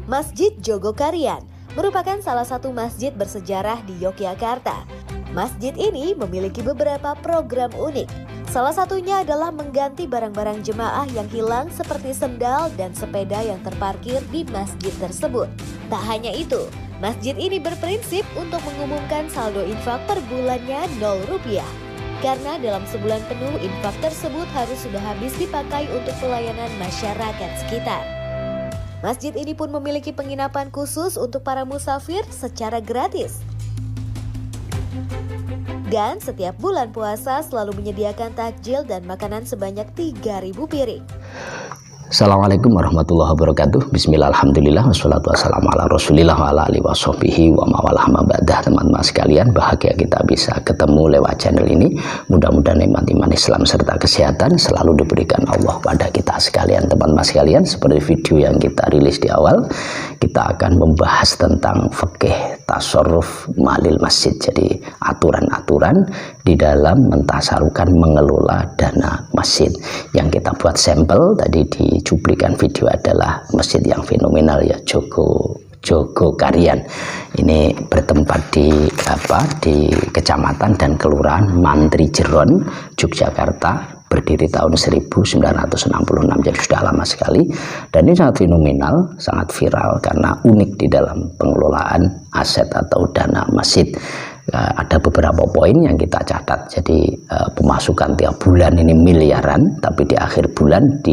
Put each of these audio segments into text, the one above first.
Masjid Jogokarian merupakan salah satu masjid bersejarah di Yogyakarta. Masjid ini memiliki beberapa program unik. Salah satunya adalah mengganti barang-barang jemaah yang hilang seperti sendal dan sepeda yang terparkir di masjid tersebut. Tak hanya itu, masjid ini berprinsip untuk mengumumkan saldo infak per bulannya Rp0. Karena dalam sebulan penuh infak tersebut harus sudah habis dipakai untuk pelayanan masyarakat sekitar. Masjid ini pun memiliki penginapan khusus untuk para musafir secara gratis. Dan setiap bulan puasa selalu menyediakan takjil dan makanan sebanyak 3.000 piring. Assalamualaikum warahmatullahi wabarakatuh. Bismillah, alhamdulillah, wassalatu wassalamu ala rasulillah wa ala alihi wa sahbihi wa mawalah mabadah. Teman-teman sekalian, bahagia kita bisa ketemu lewat channel ini. Mudah-mudahan nikmat iman Islam serta kesehatan selalu diberikan Allah pada kita sekalian. Teman-teman sekalian, seperti video yang kita rilis di awal, kita akan membahas tentang fikih tasarruf malil masjid. Jadi aturan-aturan di dalam mentasarukan mengelola dana masjid. Yang kita buat sampel tadi di cuplikan video adalah masjid yang fenomenal ya, Jogokarian. Ini bertempat di Kecamatan dan Kelurahan Mantri Jeron, Yogyakarta, berdiri tahun 1966, jadi sudah lama sekali. Dan ini sangat fenomenal, sangat viral karena unik di dalam pengelolaan aset atau dana masjid. Ada beberapa poin yang kita catat. Jadi pemasukan tiap bulan ini miliaran, tapi di akhir bulan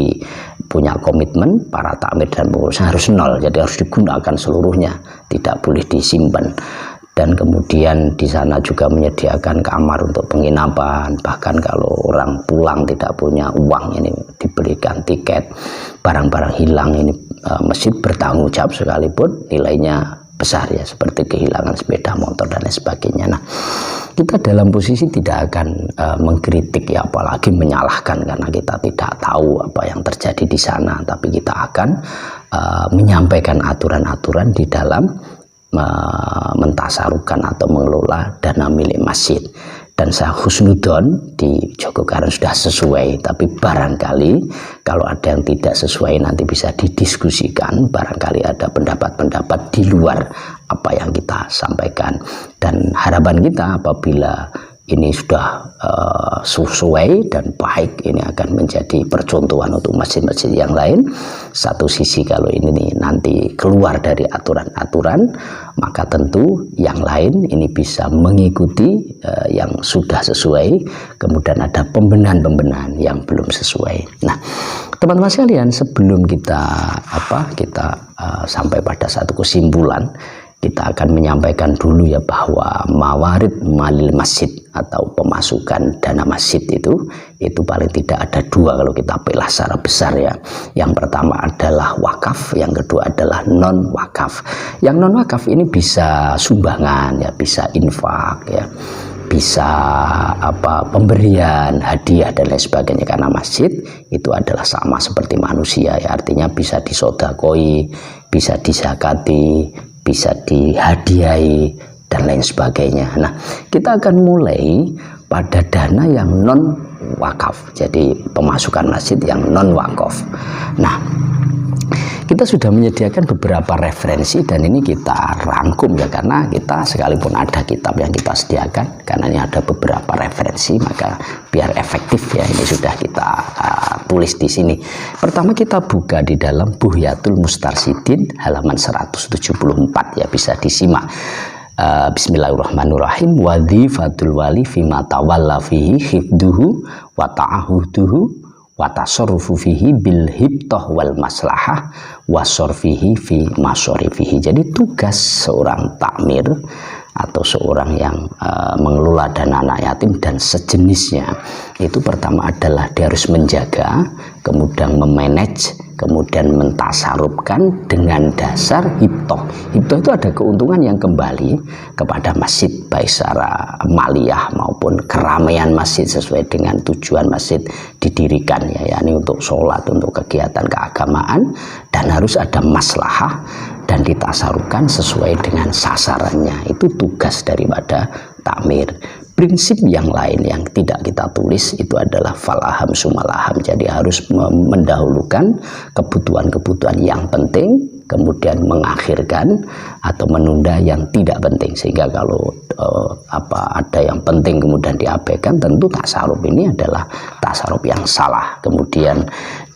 punya komitmen para takmir dan pengurus harus nol, jadi harus digunakan seluruhnya, tidak boleh disimpan. Dan kemudian di sana juga menyediakan kamar untuk penginapan, bahkan kalau orang pulang tidak punya uang ini diberikan tiket. Barang-barang hilang ini masjid bertanggung jawab sekalipun nilainya besar ya, seperti kehilangan sepeda motor dan lain sebagainya. Nah, kita dalam posisi tidak akan mengkritik ya, apalagi menyalahkan, karena kita tidak tahu apa yang terjadi di sana, tapi kita akan menyampaikan aturan-aturan di dalam mentasarukan atau mengelola dana milik masjid. Dan saya husnudon di Jogokarian sudah sesuai, tapi barangkali kalau ada yang tidak sesuai nanti bisa didiskusikan, barangkali ada pendapat-pendapat di luar apa yang kita sampaikan. Dan harapan kita apabila ini sudah sesuai dan baik, ini akan menjadi percontohan untuk masjid-masjid yang lain. Satu sisi kalau ini nanti keluar dari aturan-aturan, maka tentu yang lain ini bisa mengikuti yang sudah sesuai. Kemudian ada pembenahan-pembenahan yang belum sesuai. Nah, teman-teman sekalian, sebelum kita sampai pada satu kesimpulan, kita akan menyampaikan dulu ya bahwa mawarid malil masjid atau pemasukan dana masjid itu paling tidak ada dua kalau kita pilih secara besar ya. Yang pertama adalah wakaf, yang kedua adalah non wakaf. Yang non wakaf ini bisa sumbangan ya, bisa infak ya, bisa pemberian hadiah dan lain sebagainya, karena masjid itu adalah sama seperti manusia ya, artinya bisa disodakoi, bisa disakati, bisa dihadiahi dan lain sebagainya. Nah, kita akan mulai pada dana yang non wakaf, jadi pemasukan masjid yang non wakaf. Nah, kita sudah menyediakan beberapa referensi dan ini kita rangkum ya, karena kita sekalipun ada kitab yang kita sediakan, karena ini ada beberapa referensi, maka biar efektif ya, ini sudah kita tulis di sini. Pertama kita buka di dalam Buhyatul Mustarsidin halaman 174 ya, bisa disimak. Bismillahirrahmanirrahim. Wadhifatul wali fima tawalla fihi hifduhu wa ta'ahuduhu wa tasarrufu fihi bil hibtah wal maslahah wa sorfihi fi masorifihi. Jadi tugas seorang takmir atau seorang yang mengelola dana anak yatim dan sejenisnya itu pertama adalah dia harus menjaga, kemudian memanage, kemudian mentasarufkan dengan dasar hibtoh. Hibtoh itu ada keuntungan yang kembali kepada masjid, baik secara maliyah maupun keramaian masjid sesuai dengan tujuan masjid didirikan ya, yakni untuk sholat, untuk kegiatan keagamaan, dan harus ada maslahah dan ditasarufkan sesuai dengan sasarannya. Itu tugas daripada takmir. Prinsip yang lain yang tidak kita tulis itu adalah falaham sumalaham. Jadi harus mendahulukan kebutuhan-kebutuhan yang penting kemudian mengakhirkan atau menunda yang tidak penting, sehingga kalau ada yang penting kemudian diabaikan, tentu tasarruf ini adalah tasarruf yang salah. Kemudian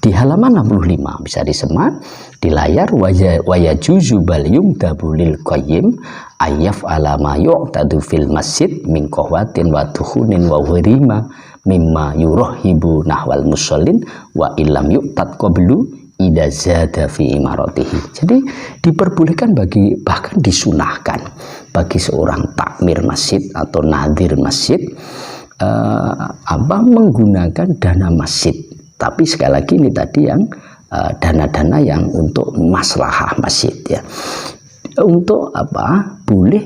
di halaman 65 bisa disemat di layar, waya juzu bal yumdabu lil qayyim ayyaf ala ma yu'tadu fil masjid min qahwatin wa tuhunin wa hurima mimma yurahibu nahwal musallin wa illam yu'tad qablu ida zada fi imaratihi. Jadi diperbolehkan bahkan disunahkan bagi seorang takmir masjid atau nadir masjid menggunakan dana masjid. Tapi sekali lagi ini tadi yang dana-dana yang untuk maslahah masjid ya. Untuk boleh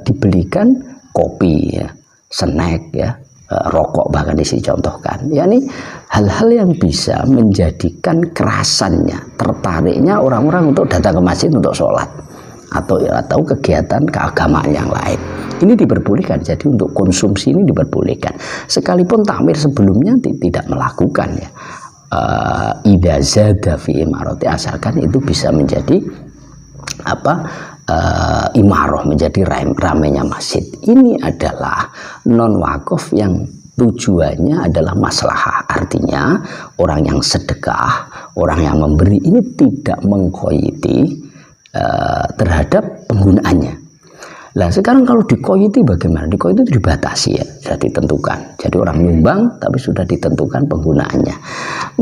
dibelikan kopi ya, snack ya, rokok bahkan dicontohkan, yakni hal-hal yang bisa menjadikan kerasannya, tertariknya orang-orang untuk datang ke masjid untuk sholat atau kegiatan keagamaan yang lain. Ini diperbolehkan, jadi untuk konsumsi ini diperbolehkan, sekalipun takmir sebelumnya tidak melakukan ya. Idza zada fi imarati, asalkan itu bisa menjadi imaroh, menjadi ramainya masjid. Ini adalah non wakaf yang tujuannya adalah maslahah. Artinya orang yang sedekah, orang yang memberi ini tidak mengkoyiti terhadap penggunaannya. Nah sekarang kalau dikoyiti bagaimana? Dikoyiti itu dibatasi ya, sudah ditentukan. Jadi orang nyumbang tapi sudah ditentukan penggunaannya.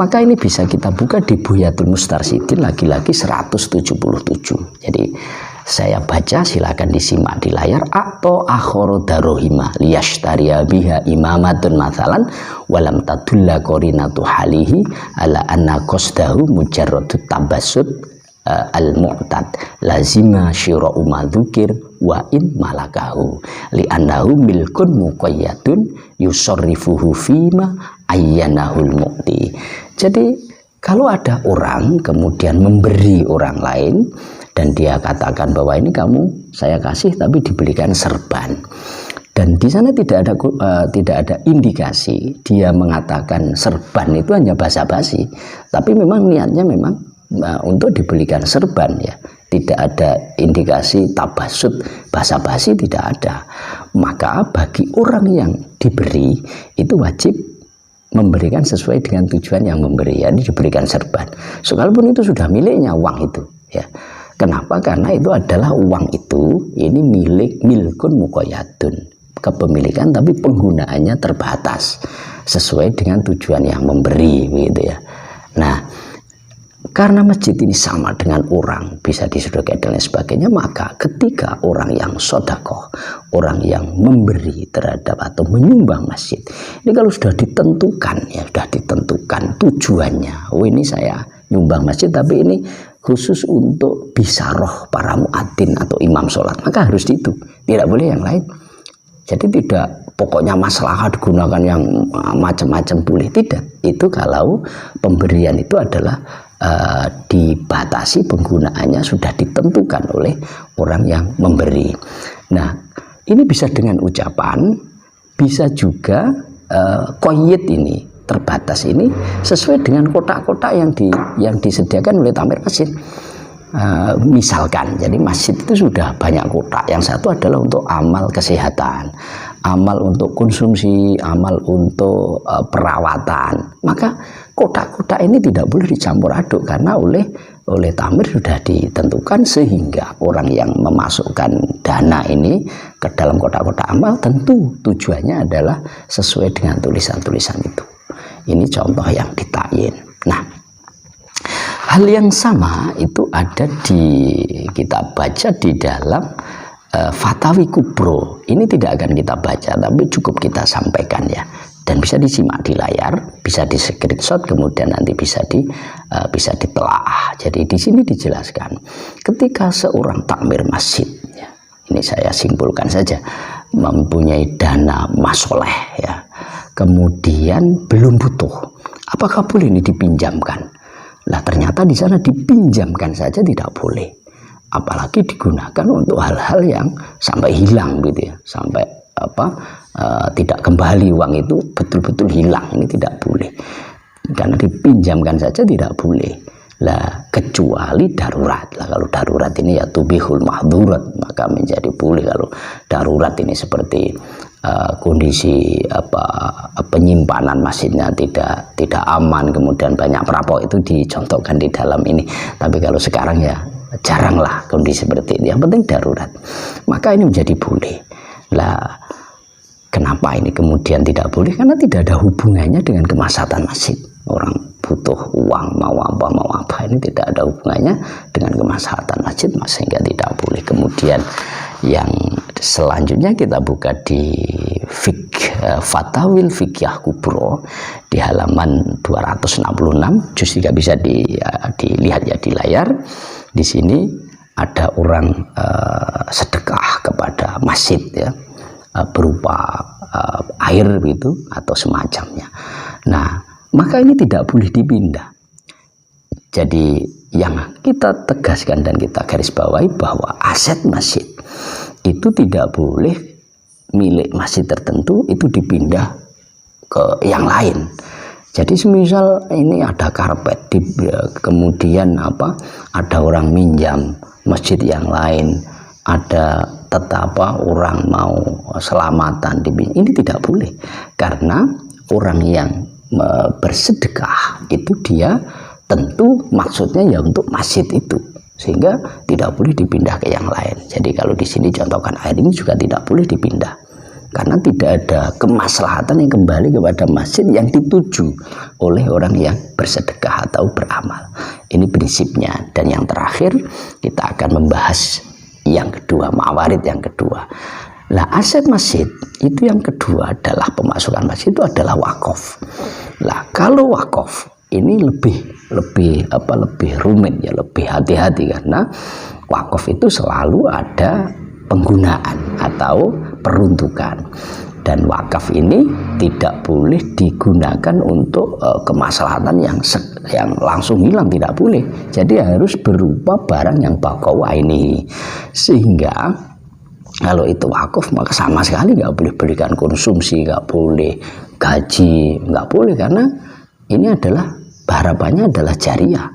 Maka ini bisa kita buka di Buyatul Mustarsidin lagi-lagi 177. Jadi saya baca, silakan disimak di layar. Atau akhoro darohima liyashtariya biha imamatun mathalan walam tadulla qarinatu halihi ala anna qasdahu mujarradut tabassut al-mu'tad lazima syira'u madzukir wa in malakahu li'annahu milkun muqayyadun yusarrifuhu fima ayyanahul mu'ti. Jadi kalau ada orang kemudian memberi orang lain dan dia katakan bahwa ini kamu saya kasih tapi dibelikan serban, dan di sana tidak ada indikasi dia mengatakan serban itu hanya basa-basi, tapi memang niatnya memang untuk dibelikan serban ya, tidak ada indikasi tabasut basa-basi, tidak ada. Maka bagi orang yang diberi itu wajib memberikan sesuai dengan tujuan yang memberi, ya, diberikan serban sekalipun itu sudah miliknya uang itu ya. Kenapa? Karena itu adalah uang itu ini milkun muqayyadun, kepemilikan tapi penggunaannya terbatas sesuai dengan tujuan yang memberi gitu ya. Nah karena masjid ini sama dengan orang, bisa disedekahkan dan lain sebagainya, maka ketika orang yang sodakoh, orang yang memberi terhadap atau menyumbang masjid, ini kalau sudah ditentukan ya, sudah ditentukan tujuannya, oh ini saya nyumbang masjid tapi ini khusus untuk bisaroh para muadzin atau imam sholat, maka harus itu, tidak boleh yang lain. Jadi tidak pokoknya maslahat digunakan yang macam-macam boleh, tidak. Itu kalau pemberian itu adalah dibatasi, penggunaannya sudah ditentukan oleh orang yang memberi. Nah ini bisa dengan ucapan, bisa juga qayyid ini, terbatas ini sesuai dengan kotak-kotak yang disediakan oleh takmir masjid. Misalkan jadi masjid itu sudah banyak kotak, yang satu adalah untuk amal kesehatan, amal untuk konsumsi, amal untuk perawatan, maka kotak-kotak ini tidak boleh dicampur aduk karena oleh takmir sudah ditentukan, sehingga orang yang memasukkan dana ini ke dalam kotak-kotak amal tentu tujuannya adalah sesuai dengan tulisan-tulisan itu. Ini contoh yang ditakyin. Nah hal yang sama itu ada kita baca di dalam Fatawi Kubro. Ini tidak akan kita baca tapi cukup kita sampaikan ya, dan bisa disimak di layar, bisa di screenshot, kemudian nanti bisa ditelaah. Jadi di sini dijelaskan ketika seorang takmir masjid ya, ini saya simpulkan saja, mempunyai dana masoleh ya, kemudian belum butuh, apakah boleh ini dipinjamkan? Nah ternyata di sana dipinjamkan saja tidak boleh, apalagi digunakan untuk hal-hal yang sampai hilang gitu ya, sampai tidak kembali uang itu betul-betul hilang, ini tidak boleh. Karena dipinjamkan saja tidak boleh. Lah kecuali darurat. Lah kalau darurat ini ya tubihul mahdurat, maka menjadi boleh. Kalau darurat ini seperti kondisi penyimpanan masjidnya tidak aman, kemudian banyak perampok, itu dicontohkan di dalam ini. Tapi kalau sekarang ya jaranglah kondisi seperti ini. Yang penting darurat, maka ini menjadi boleh. Lah kenapa ini kemudian tidak boleh? Karena tidak ada hubungannya dengan kemaslahatan masjid. Orang butuh uang, mau apa, ini tidak ada hubungannya dengan kemaslahatan masjid, sehingga tidak boleh. Kemudian yang selanjutnya kita buka di Fatawil Fiqhiyah Kubro di halaman 266, juz 3, bisa dilihat ya di layar. Di sini ada orang sedekah kepada masjid ya, berupa air gitu atau semacamnya. Nah, maka ini tidak boleh dipindah. Jadi yang kita tegaskan dan kita garis bawahi bahwa aset masjid itu tidak boleh milik masjid tertentu itu dipindah ke yang lain. Jadi semisal ini ada karpet, kemudian ada orang minjam masjid yang lain, ada orang mau selamatan, ini tidak boleh, karena orang yang bersedekah itu dia tentu maksudnya ya untuk masjid itu, sehingga tidak boleh dipindah ke yang lain. Jadi kalau di sini contohkan air ini juga tidak boleh dipindah, karena tidak ada kemaslahatan yang kembali kepada masjid yang dituju oleh orang yang bersedekah atau beramal. Ini prinsipnya. Dan yang terakhir kita akan membahas yang kedua, mawarid yang kedua. Lah aset masjid itu yang kedua adalah pemasukan masjid itu adalah wakaf. Lah kalau wakaf ini lebih rumit ya, lebih hati-hati, karena wakaf itu selalu ada penggunaan atau peruntukan, dan wakaf ini tidak boleh digunakan untuk kemaslahatan yang langsung hilang, tidak boleh. Jadi harus berupa barang yang baqa'a ini, sehingga kalau itu wakaf maka sama sekali nggak boleh berikan konsumsi, nggak boleh gaji, nggak boleh, karena ini adalah harapannya adalah jariah.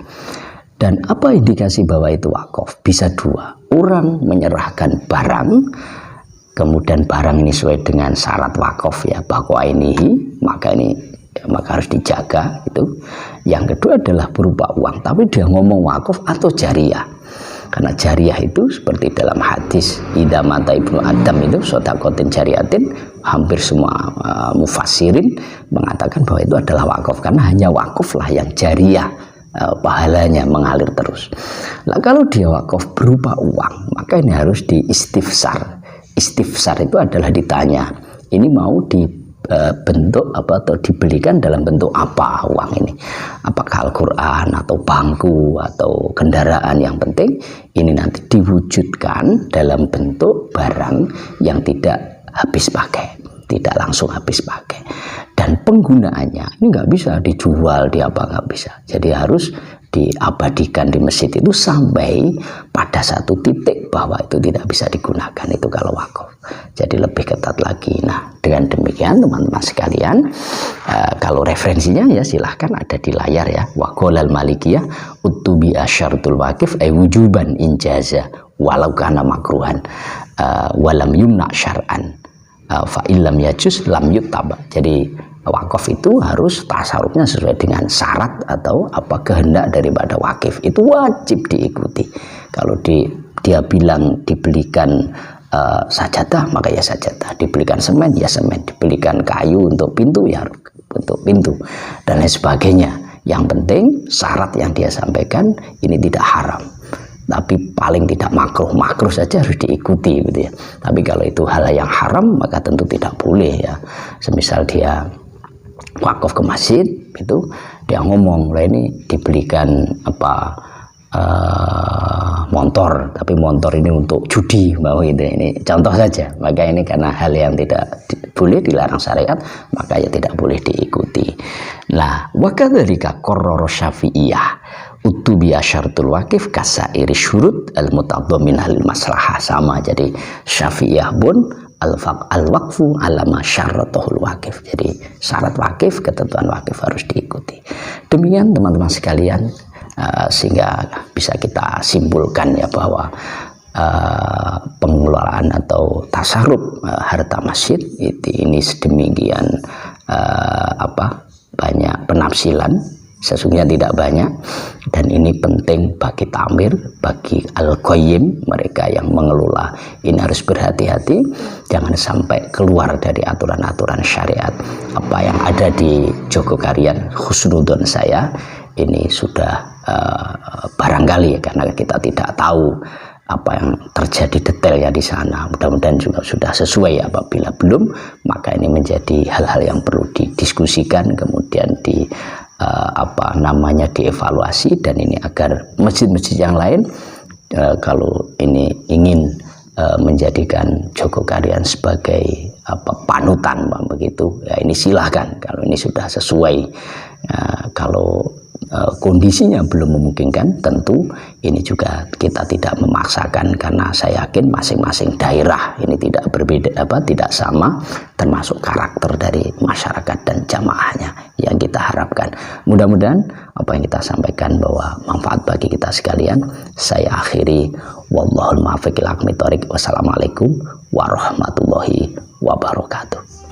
Dan apa indikasi bahwa itu wakaf? Bisa dua, orang menyerahkan barang, kemudian barang ini sesuai dengan syarat wakaf ya, baqa'a ini, maka harus dijaga itu. Yang kedua adalah berupa uang, tapi dia ngomong wakaf atau jariah. Karena jariah itu seperti dalam hadis idza mata ibnu Adam itu shadaqatin jariatin, hampir semua mufassirin mengatakan bahwa itu adalah wakaf, karena hanya wakaf lah yang jariah, pahalanya mengalir terus. Nah, kalau dia wakaf berupa uang, maka ini harus diistifsar. Istifsar itu adalah ditanya, ini mau bentuk atau dibelikan dalam bentuk apa uang ini, apakah Al-Quran atau bangku atau kendaraan. Yang penting ini nanti diwujudkan dalam bentuk barang yang tidak habis pakai, tidak langsung habis pakai, dan penggunaannya ini nggak bisa dijual, nggak bisa. Jadi harus diabadikan di masjid itu sampai pada satu titik bahwa itu tidak bisa digunakan, itu kalau wakaf. Jadi lebih ketat lagi. Nah, dengan demikian teman-teman sekalian, kalau referensinya ya silahkan ada di layar ya. Wa qolal malikiyah utubi asyartul waqif ay wujuban injaza walau kana makruhan walam yumna syar'an fa illam yajuz lam yuttaba. Jadi wakaf itu harus tasarrufnya sesuai dengan syarat atau kehendak daripada wakif, itu wajib diikuti. Kalau dia bilang dibelikan sajadah, maka ya sajadah, dibelikan semen ya semen, dibelikan kayu untuk pintu ya untuk pintu, dan lain sebagainya. Yang penting syarat yang dia sampaikan ini tidak haram, tapi paling tidak makruh saja harus diikuti gitu ya. Tapi kalau itu hal yang haram maka tentu tidak boleh ya. Semisal dia wakaf ke masjid itu, dia ngomong lah ini dibelikan motor, tapi motor ini untuk judi mau itu, ini contoh saja. Maka ini karena hal yang tidak boleh, dilarang syariat, maka ya tidak boleh diikuti. Nah, wakadzalika qarrara Syafi'iyah utubi asyartul waqif kasairi syurut al mutadamminah lil maslahah. Sama, jadi Syafi'iyah pun al-waqfu alama syaratuhul waqif. Jadi syarat wakif, ketentuan wakif harus diikuti. Demikian teman-teman sekalian, sehingga bisa kita simpulkan ya bahwa pengelolaan atau tasarruf harta masjid ini sedemikian banyak penafsiran, sesungguhnya tidak banyak, dan ini penting bagi tamir, bagi al-qayyim, mereka yang mengelola ini harus berhati-hati jangan sampai keluar dari aturan-aturan syariat. Apa yang ada di Jogokarian, husnudon saya ini sudah barangkali karena kita tidak tahu apa yang terjadi detailnya di sana, mudah-mudahan juga sudah sesuai. Apabila belum, maka ini menjadi hal-hal yang perlu didiskusikan, kemudian dievaluasi, dan ini agar masjid-masjid yang lain kalau ini ingin menjadikan Jogokarian sebagai panutan begitu ya, ini silahkan kalau ini sudah sesuai. Kalau kondisinya belum memungkinkan, tentu ini juga kita tidak memaksakan, karena saya yakin masing-masing daerah ini tidak berbeda, tidak sama, termasuk karakter dari masyarakat dan jamaahnya yang kita harapkan. Mudah-mudahan apa yang kita sampaikan bahwa manfaat bagi kita sekalian. Saya akhiri, wallahul muwaffiq ila aqwamit thoriq. Wassalamualaikum warahmatullahi wabarakatuh.